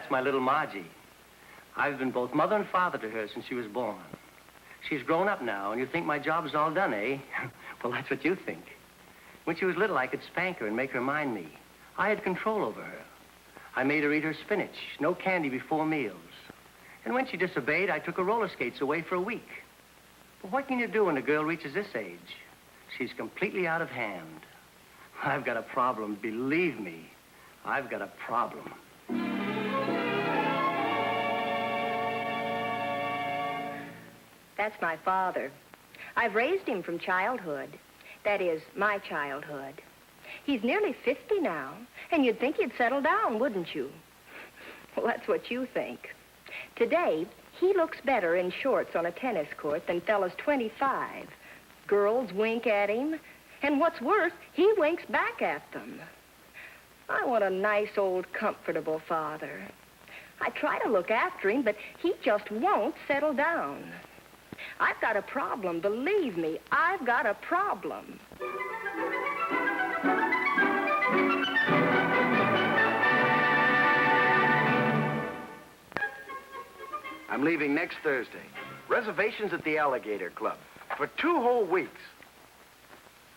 That's my little Margie. I've been both mother and father to her since she was born. She's grown up now, and you think my job's all done, eh? Well, that's what you think. When she was little, I could spank her and make her mind me. I had control over her. I made her eat her spinach, no candy before meals. And when she disobeyed, I took her roller skates away for a week. But what can you do when a girl reaches this age? She's completely out of hand. I've got a problem, believe me. I've got a problem. That's my father. I've raised him from childhood. That is, my childhood. He's nearly 50 now, and you'd think he'd settle down, wouldn't you? Well, that's what you think. Today, he looks better in shorts on a tennis court than fellas 25. Girls wink at him, and what's worse, he winks back at them. I want a nice, old, comfortable father. I try to look after him, but he just won't settle down. I've got a problem, believe me, I've got a problem. I'm leaving next Thursday. Reservations at the Alligator Club for 2 whole weeks.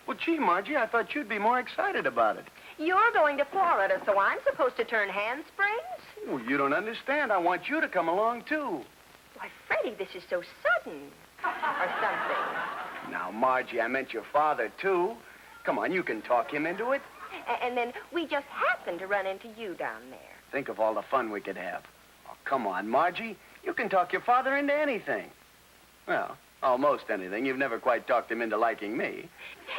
Well, gee, Margie, I thought you'd be more excited about it. You're going to Florida, so I'm supposed to turn handsprings? Well, you don't understand. I want you to come along, too. Why, Freddie, this is so sudden. Or something. Now, Margie, I meant your father, too. Come on, you can talk him into it. And then we just happened to run into you down there. Think of all the fun we could have. Oh, come on, Margie. You can talk your father into anything. Well, almost anything. You've never quite talked him into liking me.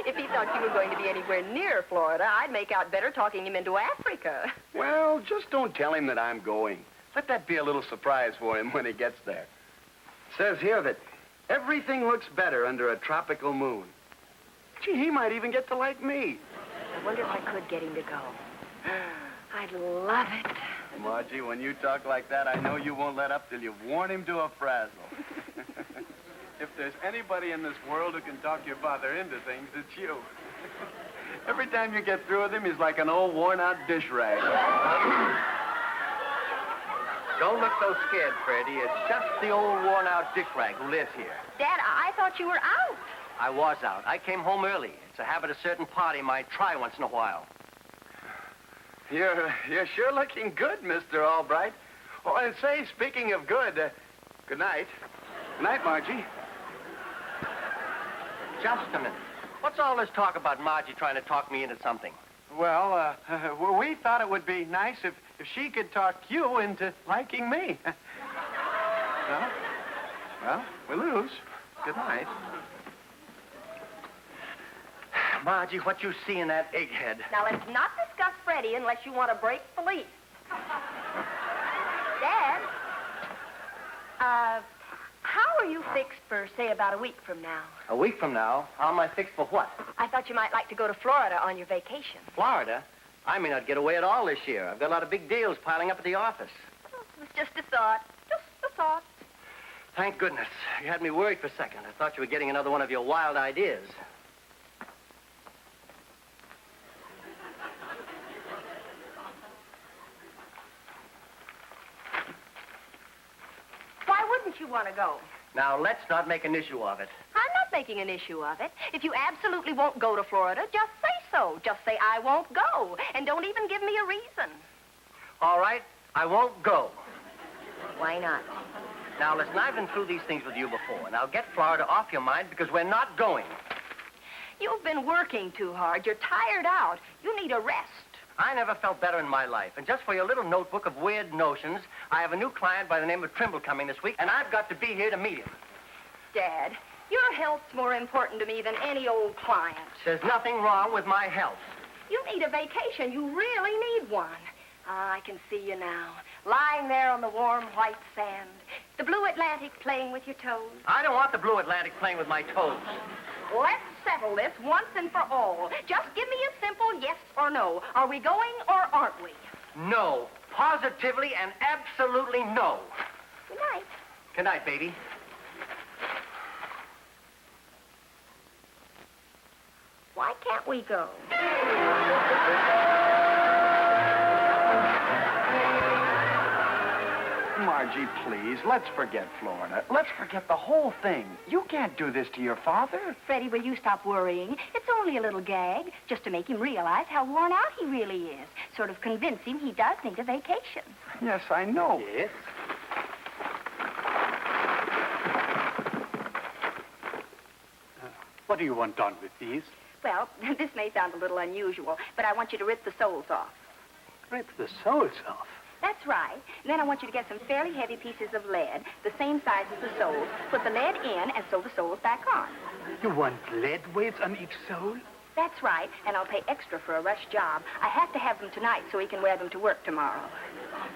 If he thought you were going to be anywhere near Florida, I'd make out better talking him into Africa. Well, just don't tell him that I'm going. Let that be a little surprise for him when he gets there. It says here that everything looks better under a tropical moon. Gee, he might even get to like me. I wonder if I could get him to go. I'd love it. Margie, when you talk like that, I know you won't let up till you've worn him to a frazzle. If there's anybody in this world who can talk your father into things, it's you. Every time you get through with him, he's like an old worn-out dish rag. Don't look so scared, Freddie. It's just the old worn-out dish rag who lives here. Dad, I thought you were out. I was out. I came home early. It's a habit a certain party might try once in a while. You're sure looking good, Mr. Albright. Oh, and say, speaking of good, good night. Good night, Margie. Just a minute. What's all this talk about Margie trying to talk me into something? Well, we thought it would be nice if she could talk you into liking me. Well, we lose. Good night. Margie, what you see in that egghead? Now, let's not discuss Freddie unless you want to break the lease. Dad, how are you fixed for, say, about a week from now? A week from now? How am I fixed for what? I thought you might like to go to Florida on your vacation. Florida? I may not get away at all this year. I've got a lot of big deals piling up at the office. Oh, it was just a thought. Just a thought. Thank goodness. You had me worried for a second. I thought you were getting another one of your wild ideas. Why wouldn't you want to go? Now, let's not make an issue of it. I'm not making an issue of it. If you absolutely won't go to Florida, just say so. Just say, I won't go. And don't even give me a reason. All right, I won't go. Why not? Now, listen, I've been through these things with you before. Now, get Florida off your mind because we're not going. You've been working too hard. You're tired out. You need a rest. I never felt better in my life. And just for your little notebook of weird notions, I have a new client by the name of Trimble coming this week, and I've got to be here to meet him. Dad, your health's more important to me than any old client. There's nothing wrong with my health. You need a vacation. You really need one. Ah, I can see you now, lying there on the warm white sand, the blue Atlantic playing with your toes. I don't want the blue Atlantic playing with my toes. Let's settle this once and for all. Just give me a simple yes or no. Are we going or aren't we? No. Positively and absolutely no. Good night. Good night, baby. Why can't we go? Margie, please, let's forget Florida. Let's forget the whole thing. You can't do this to your father. Freddie, will you stop worrying? It's only a little gag, just to make him realize how worn out he really is. Sort of convince him he does need a vacation. Yes, I know. Yes? What do you want done with these? Well, this may sound a little unusual, but I want you to rip the soles off. Rip the soles off. That's right. And then I want you to get some fairly heavy pieces of lead, the same size as the soles. Put the lead in and sew the soles back on. You want lead weights on each sole? That's right, and I'll pay extra for a rush job. I have to have them tonight so he can wear them to work tomorrow.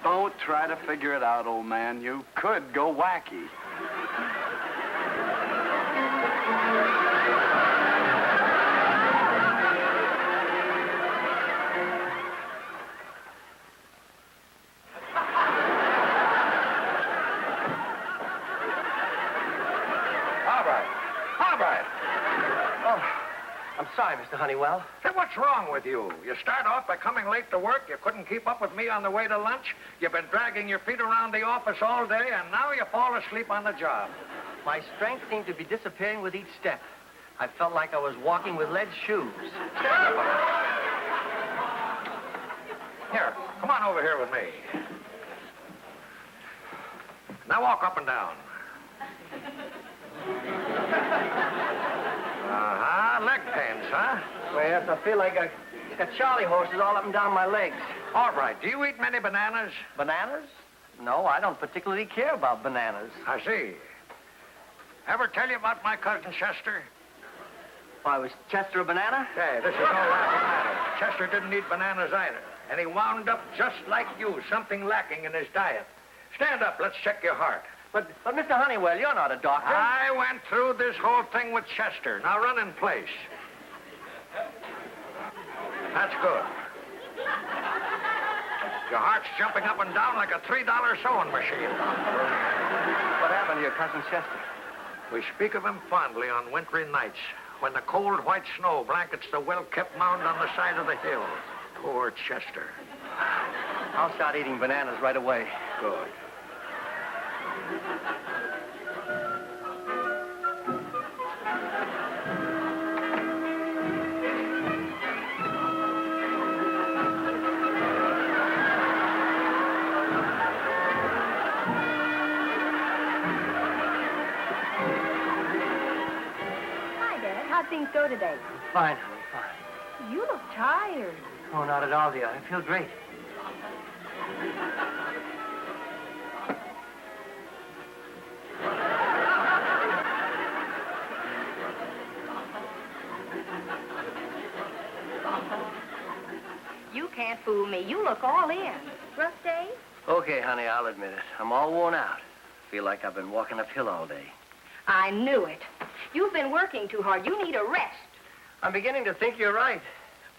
Don't try to figure it out, old man. You could go wacky. I'm sorry, Mr. Honeywell. Say, what's wrong with you? You start off by coming late to work. You couldn't keep up with me on the way to lunch. You've been dragging your feet around the office all day, and now you fall asleep on the job. My strength seemed to be disappearing with each step. I felt like I was walking with lead shoes. Stand up. Here, come on over here with me. Now walk up and down. Leg pains, huh? Well, yes, I feel like I got charley horses all up and down my legs. All right. Do you eat many bananas? Bananas? No, I don't particularly care about bananas. I see. Ever tell you about my cousin Chester? Why, was Chester a banana? Hey, this is no laughing matter. Chester didn't eat bananas either. And he wound up just like you, something lacking in his diet. Stand up. Let's check your heart. But Mr. Honeywell, you're not a doctor. I went through this whole thing with Chester. Now run in place. That's good. Your heart's jumping up and down like a $3 sewing machine. What happened to your cousin Chester? We speak of him fondly on wintry nights when the cold white snow blankets the well-kept mound on the side of the hill. Poor Chester. I'll start eating bananas right away. Good. Hi, Dad. How'd things go today? Fine, honey, fine. You look tired. Oh, not at all, dear. I feel great. You can't fool me. You look all in. Rough day? Okay, honey, I'll admit it. I'm all worn out. Feel like I've been walking uphill all day. I knew it. You've been working too hard. You need a rest. I'm beginning to think you're right.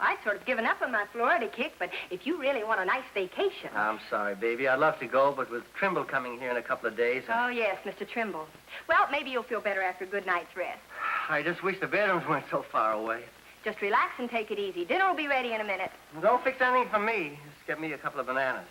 I'd sort of given up on my Florida kick, but if you really want a nice vacation... I'm sorry, baby. I'd love to go, but with Trimble coming here in a couple of days... Oh, yes, Mr. Trimble. Well, maybe you'll feel better after a good night's rest. I just wish the bedrooms weren't so far away. Just relax and take it easy. Dinner will be ready in a minute. Don't fix anything for me. Just get me a couple of bananas.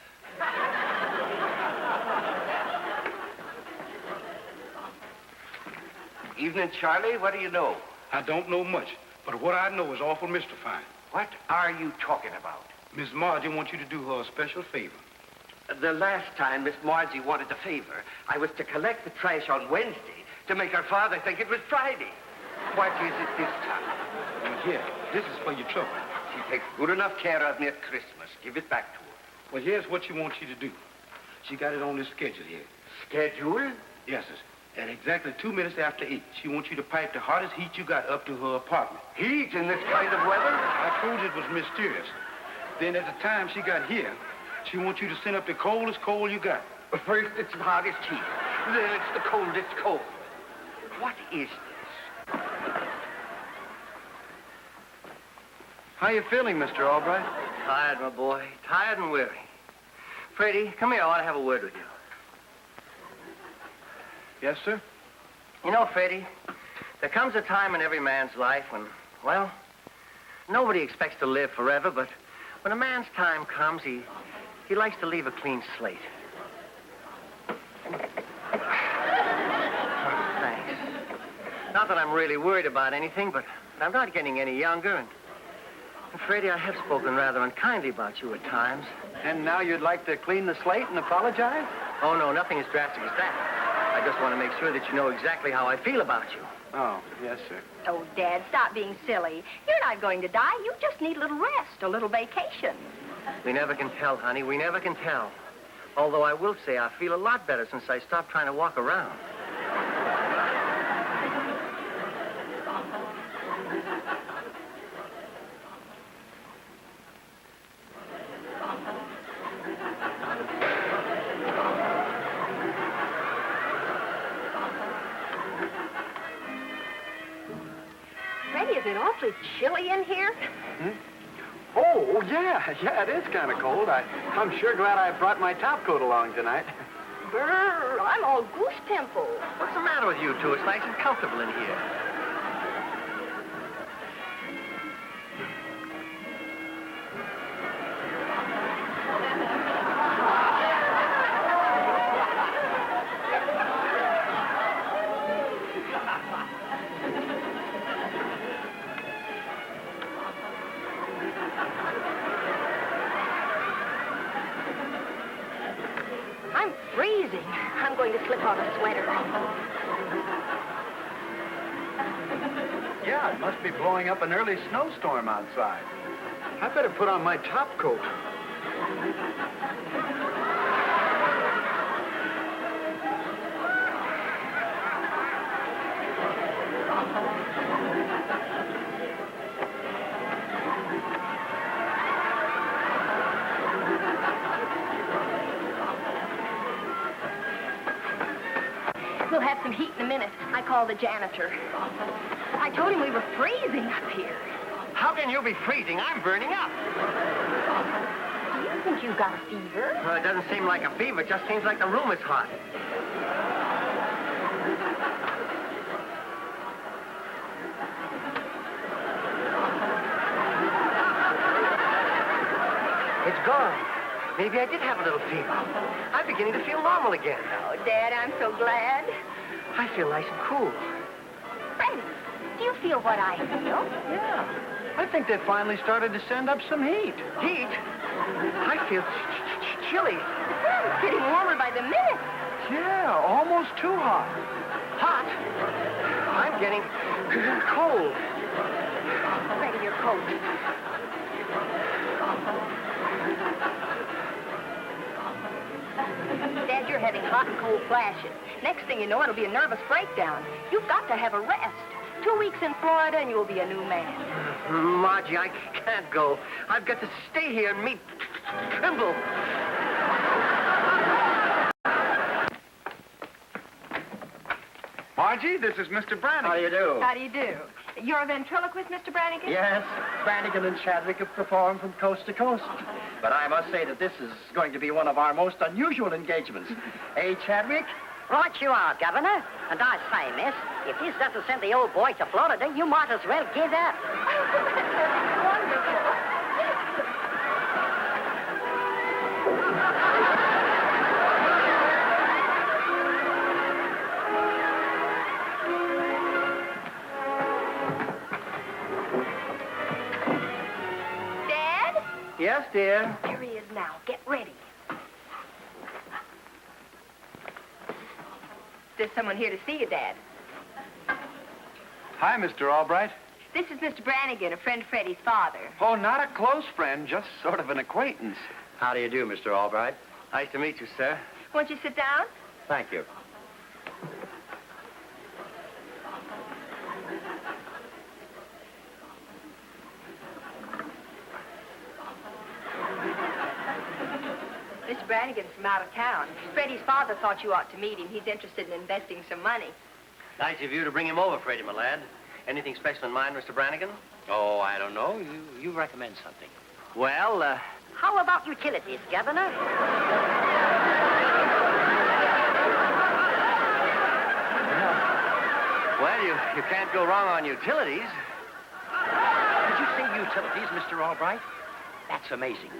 Evening, Charlie. What do you know? I don't know much, but what I know is awful mystifying. What are you talking about? Miss Margie wants you to do her a special favor. The last time Miss Margie wanted a favor, I was to collect the trash on Wednesday to make her father think it was Friday. What is it this time? Well, here, this is for your trouble. She takes good enough care of me at Christmas. Give it back to her. Well, here's what she wants you to do. She got it on this schedule here. Schedule? Yes, sir. At exactly 2 minutes after 8, she wants you to pipe the hottest heat you got up to her apartment. Heat in this kind of weather? I told you it was mysterious. Then at the time she got here, she wants you to send up the coldest coal you got. First it's the hottest heat. Then it's the coldest coal. What is this? How you feeling, Mr. Albright? Tired, my boy. Tired and weary. Freddie, come here. I want to have a word with you. Yes, sir? You know, Freddie, there comes a time in every man's life when, well, nobody expects to live forever, but when a man's time comes, he likes to leave a clean slate. Not that I'm really worried about anything, but I'm not getting any younger, and Freddie, I have spoken rather unkindly about you at times. And now you'd like to clean the slate and apologize? Oh, no, nothing as drastic as that. I just want to make sure that you know exactly how I feel about you. Oh, yes, sir. Oh, Dad, stop being silly. You're not going to die. You just need a little rest, a little vacation. We never can tell, honey. We never can tell. Although I will say I feel a lot better since I stopped trying to walk around. Freddie, is it awfully chilly in here? Oh, yeah, it is kind of cold. I'm sure glad I brought my top coat along tonight. Brr, I'm all goose pimple. What's the matter with you two? It's nice and comfortable in here. I'm freezing. I'm going to slip on a sweater. Yeah, it must be blowing up an early snowstorm outside. I better put on my top coat. We'll have some heat in a minute. I called the janitor. I told him we were freezing up here. How can you be freezing? I'm burning up. Do you think you've got a fever? Well, it doesn't seem like a fever. It just seems like the room is hot. It's gone. Maybe I did have a little fever. I'm beginning to feel normal again. Oh, Dad, I'm so glad. I feel nice and cool. Freddie, do you feel what I feel? Yeah, I think they finally started to send up some heat. Heat? I feel chilly. It's getting warmer by the minute. Yeah, almost too hot. Hot? I'm getting cold. Freddie, your coat. Dad, you're having hot and cold flashes. Next thing you know, it'll be a nervous breakdown. You've got to have a rest. 2 weeks in Florida, and you'll be a new man. Margie, I can't go. I've got to stay here and meet Trimble. Margie, this is Mr. Brannigan. How do you do? How do you do? You're a ventriloquist, Mr. Brannigan? Yes, Brannigan and Chadwick have performed from coast to coast. But I must say that this is going to be one of our most unusual engagements. Eh, Chadwick? Right you are, Governor. And I say, miss, if this doesn't send the old boy to Florida, you might as well give up. Wonderful. Dad? Yes, dear. Here he is now. Get ready. There's someone here to see you, Dad. Hi, Mr. Albright. This is Mr. Brannigan, a friend of Freddie's father. Oh, not a close friend, just sort of an acquaintance. How do you do, Mr. Albright? Nice to meet you, sir. Won't you sit down? Thank you. Mr. Brannigan's from out of town. Freddie's father thought you ought to meet him. He's interested in investing some money. Nice of you to bring him over, Freddie, my lad. Anything special in mind, Mr. Brannigan? Oh, I don't know. You recommend something. Well, How about utilities, Governor? well, you can't go wrong on utilities. Did you say utilities, Mr. Albright? That's amazing.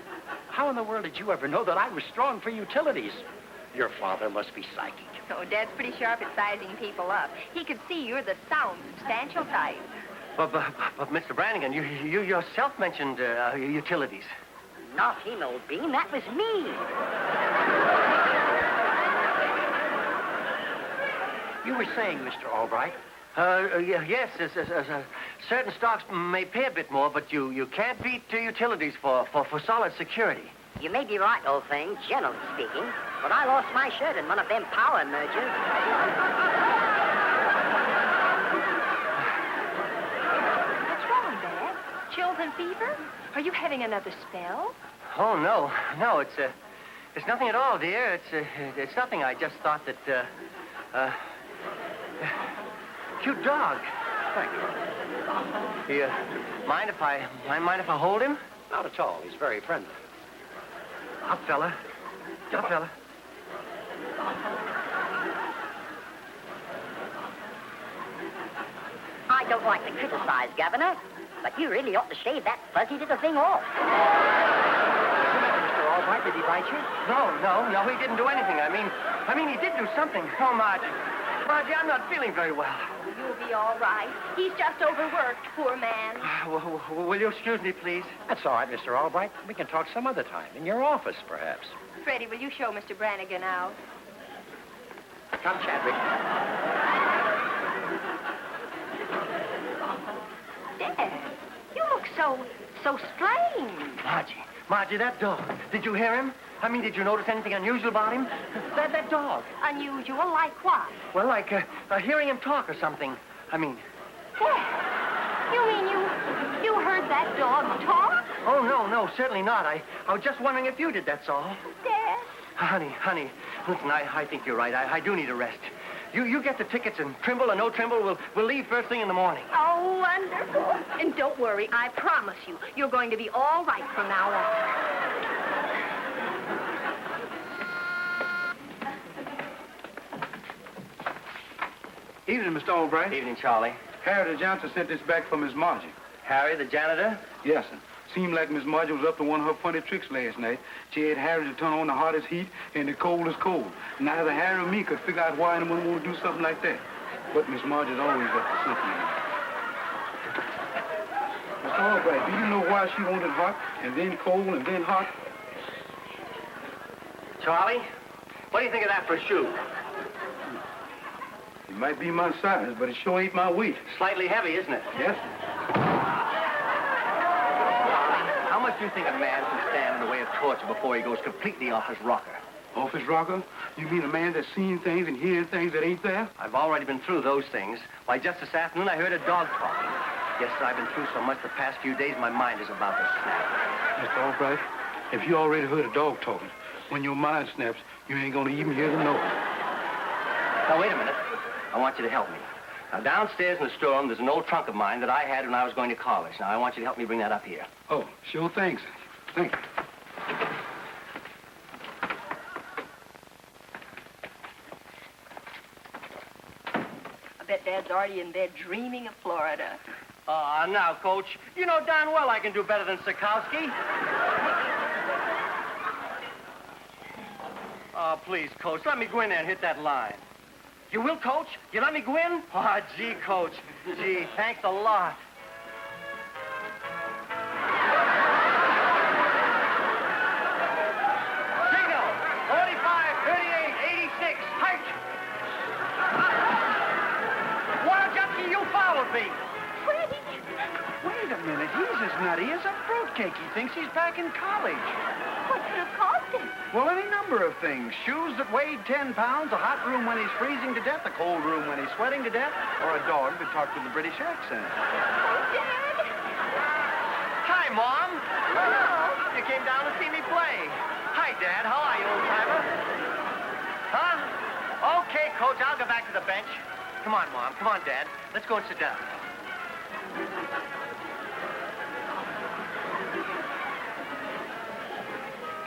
How in the world did you ever know that I was strong for utilities? Your father must be psychic. Oh, Dad's pretty sharp at sizing people up. He could see you're the sound, substantial type. But Mr. Brannigan, you yourself mentioned utilities. Not him, old bean. That was me. You were saying, Mr. Albright? Yes, certain stocks may pay a bit more, but you can't beat utilities for solid security. You may be right, old thing, generally speaking, but I lost my shirt in one of them power mergers. What's wrong, Dad? Chills and fever? Are you having another spell? Oh, no, it's nothing at all, dear. It's nothing. I just thought that, cute dog. Thank you. You mind if I hold him? Not at all. He's very friendly. Up, fella. Up, fella. I don't like to criticize, Governor, but you really ought to shave that fuzzy little thing off. Mr. Albright, did he bite you? No, he didn't do anything. I mean, he did do something. Oh, Margie, I'm not feeling very well. You'll be all right. He's just overworked, poor man. Will you excuse me, please? That's all right, Mr. Albright. We can talk some other time. In your office, perhaps. Freddie, will you show Mr. Brannigan out? Come, Chadwick. Dad, you look so strange. Margie, that dog. Did you hear him? I mean, did you notice anything unusual about him? That dog. Unusual, like what? Well, like hearing him talk or something. I mean... Dad, you mean you heard that dog talk? Oh, no, certainly not. I was just wondering if you did, that's all. Dad? Honey, listen, I think you're right. I do need a rest. You get the tickets, and Trimble or no Trimble, we'll leave first thing in the morning. Oh, wonderful. And don't worry, I promise you're going to be all right from now on. Evening, Mr. Albright. Evening, Charlie. Harry the janitor sent this back for Miss Margie. Harry, the janitor? Yes, sir. Seemed like Miss Margie was up to one of her funny tricks last night. She had Harry to turn on the hottest heat and the coldest cold. Neither Harry or me could figure out why anyone would do something like that. But Miss Margie's always up to something. Mr. Albright, do you know why she wanted hot and then cold and then hot? Charlie, what do you think of that for a shoe? It might be my size, but it sure ain't my weight. Slightly heavy, isn't it? Yes? How much do you think a man can stand in the way of torture before he goes completely off his rocker? Off his rocker? You mean a man that's seen things and hearing things that ain't there? I've already been through those things. Why, just this afternoon I heard a dog talking. Yes, sir, I've been through so much the past few days, my mind is about to snap. Mr. Albright, if you already heard a dog talking, when your mind snaps, you ain't gonna even hear the noise. Now, wait a minute. I want you to help me. Now, downstairs in the storeroom, there's an old trunk of mine that I had when I was going to college. Now, I want you to help me bring that up here. Oh, sure, thanks. Thank you. I bet Dad's already in bed dreaming of Florida. Now, Coach, you know darn well I can do better than Sikowski. Oh, please, Coach, let me go in there and hit that line. You will, Coach? You let me go in? Oh, gee, Coach. Gee, thanks a lot. Signal, 45, 38, 86, hike. Wild Junkie, you followed me. Freddie! Wait a minute. He's as nutty as a fruitcake. He thinks he's back in college. What could have caused it? Well, any number of things. Shoes that weighed 10 pounds, a hot room when he's freezing to death, a cold room when he's sweating to death, or a dog that talked with the British accent. Dad! Hi, Mom. Hello. You came down to see me play. Hi, Dad. How are you, old-timer? Huh? Okay, Coach, I'll go back to the bench. Come on, Mom. Come on, Dad. Let's go and sit down.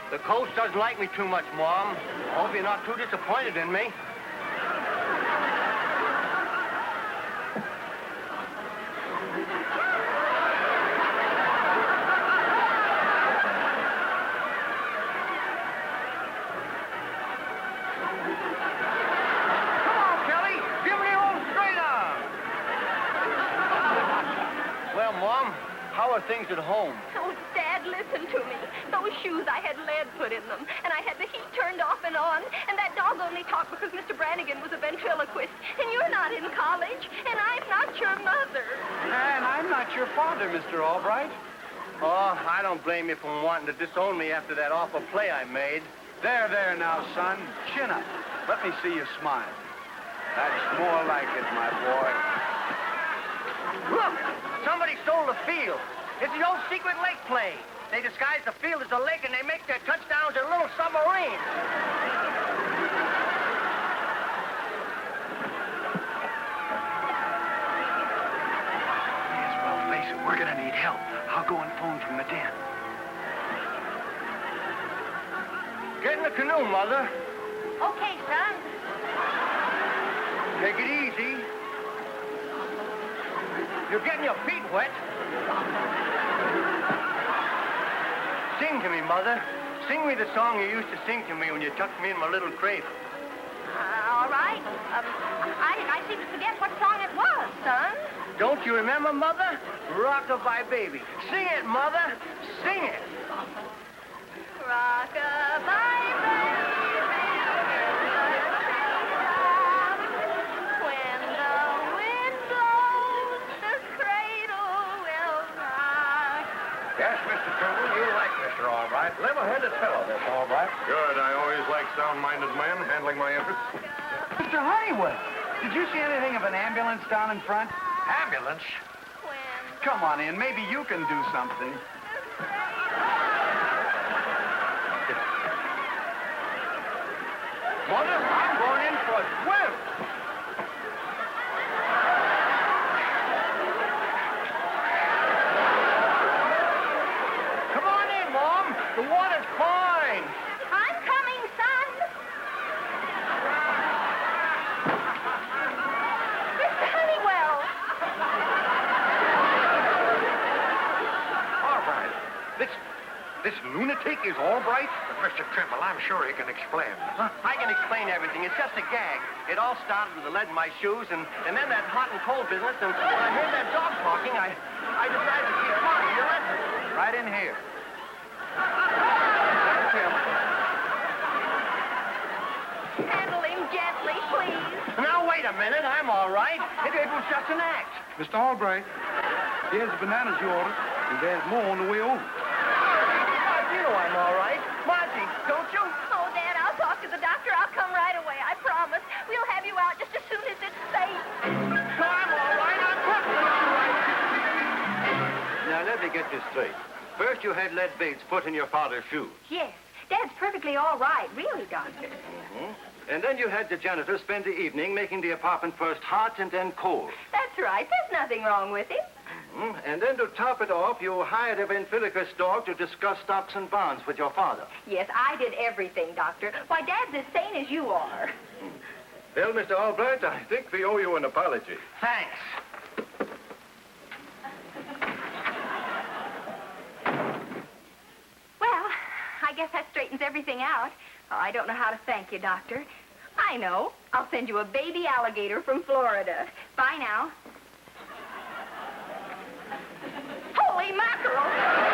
The coach doesn't like me too much, Mom. Hope you're not too disappointed in me. things at home. Oh, Dad, listen to me. Those shoes, I had lead put in them, and I had the heat turned off and on, and that dog only talked because Mr. Brannigan was a ventriloquist, and you're not in college, and I'm not your mother. And I'm not your father, Mr. Albright. Oh, I don't blame you for wanting to disown me after that awful play I made. There now, son. Chin up. Let me see you smile. That's more like it, my boy. Look! Somebody stole the field. It's the old secret lake play. They disguise the field as a lake, and they make their touchdowns in little submarines. Yes, well, face it, we're gonna need help. I'll go and phone from the den. Get in the canoe, Mother. Okay, son. Take it easy. You're getting your feet wet. Sing to me, Mother. Sing me the song you used to sing to me when you tucked me in my little crate. All right. I seem to forget what song it was, son. Don't you remember, Mother? Rock-a-bye Baby. Sing it, Mother. Sing it. Rock-a-bye, baby. When the wind blows, the cradle will rock. Yes, Mr. Trimble, you like Mr. Albright. Level-headed fellow, Miss Albright. Good. I always like sound-minded men handling my interests. Mr. Honeywell, did you see anything of an ambulance down in front? Ambulance? Come on in. Maybe you can do something. Mother, I'm going in for a swim. Come on in, Mom. The water's fine. I'm coming, son. Mr. Honeywell. Albright. This lunatic is Albright? But Mr. Trimble, I'm sure he can explain. I can explain everything. It's just a gag. It all started with the lead in my shoes, and then that hot and cold business, and when I heard that dog talking, I decided to keep quiet. You listen. Right in here. Handle him gently, please. Now, wait a minute. I'm all right. It was just an act. Mr. Albright, here's the bananas you ordered, and there's more on the way over. You know I'm all right. Margie, don't you? Oh, Dad, I'll talk to the doctor. I'll come right away. I promise. We'll have you out just as soon as it's safe. No, I'm all right. I'm perfectly all right. Now, let me get this straight. First, you had lead baits put in your father's shoes. Yes. Dad's perfectly all right. Really, Doctor. And then you had the janitor spend the evening making the apartment first hot and then cold. That's right. There's nothing wrong with him. And then to top it off, you hired a ventriloquist dog to discuss stocks and bonds with your father. Yes, I did everything, Doctor. Why, Dad's as sane as you are. Well, Mr. Albright, I think we owe you an apology. Thanks. Well, I guess that straightens everything out. Oh, I don't know how to thank you, Doctor. I know. I'll send you a baby alligator from Florida. Bye now. Holy mackerel!